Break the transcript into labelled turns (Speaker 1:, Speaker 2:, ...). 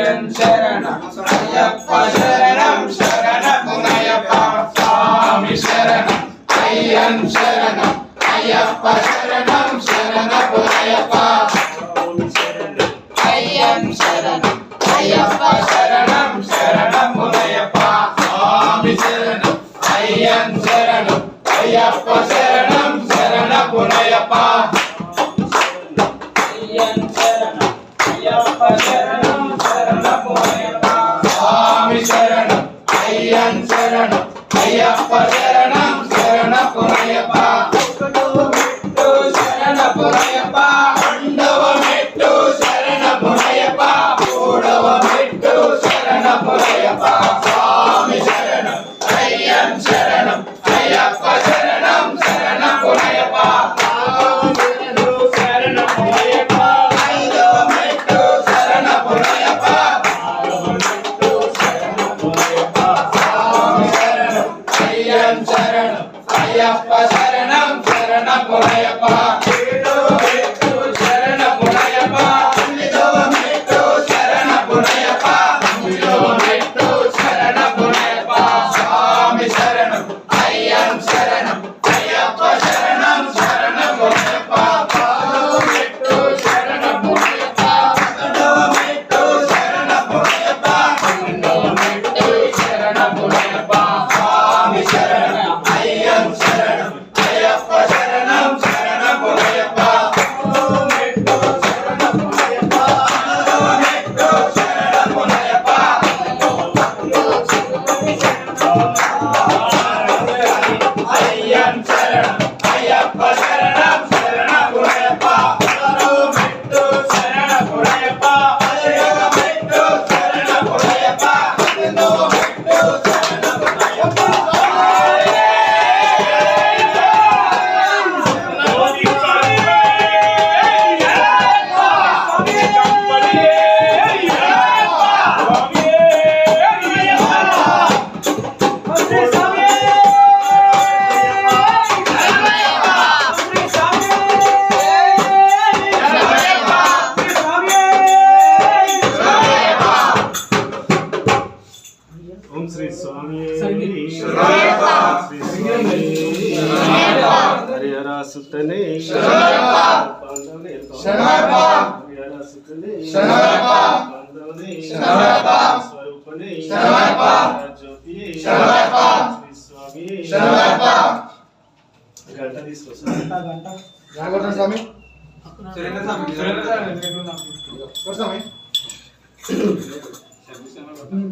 Speaker 1: అయ్యన్ శరణం అయ్యప్ప శరణం శరణమయ్యప్ప స్వామి శరణం అయ్యన్ శరణం అయ్యప్ప శరణం శరణమయ్యప్ప అయ్యన్ శరణం అయ్యప్ప శరణం శరణమయ్యప్ప స్వామి శరణం అయ్యన్ శరణం అయ్యప్ప శరణం శరణమయ్యప్ప అయ్యన్ శరణం అయ్యప్ప శరణం శరణమయ్యప్ప స్వామి శరణం అయ్యన్ శరణం అయ్యప్ప శరణం శరణమయ్యప్ప శరణమయ్యప్ప రెండవ మెట్టు శరణమయ్యప్ప మూడవ మెట్టు శరణమయ్యప్ప స్వామి శరణం అయ్యన్ శరణం అయ్యప్ప శరణం శరణమయ్యప్ప శరణమయ్యప్ప ఐదవ మెట్టు శరణమయ్యప్ప స్వామి శరణం అయ్యన్ శరణం అయ్యప్ప శరణం శరణమయ్యప్ప ఏడవ మెట్టు శరణమయ్యప్ప తొమ్మిదవ మెట్టు శరణమయ్యప్ప తొమ్మిదవ మెట్టు శరణమయ్యప్ప స్వామి శరణం అయ్యన్ శరణం అయ్యప్ప శరణం శరణమయ్యప్ప పదవ మెట్టు శరణమయ్యప్ప పదవ మెట్టు శరణమయ్యప్ప పన్నెండవ మెట్టు శరణమయ్యప్ప స్వామి శరణం అయ్యన్ శరణం అయ్యప్ప శరణం శరణమయ్యప్ప పదవ మెట్టు శరణమయ్యప్ప పదవ మెట్టు శరణమయ్యప్ప అయ్యన్ శరణం అయ్యప్ప శరణం శరణమయ్యప్ప పదవ మెట్టు శరణమయ్యప్ప పదవ మెట్టు శరణమయ్యప్ప పన్నెండవ మెట్టు శరణమయ్యప్ప
Speaker 2: ఓం శ్రీ స్వామి హరిహర సుతనే స్వరూపనే జ్యోతి శ్రీ స్వామి గంట తీసుకొస్తా
Speaker 1: స్వామి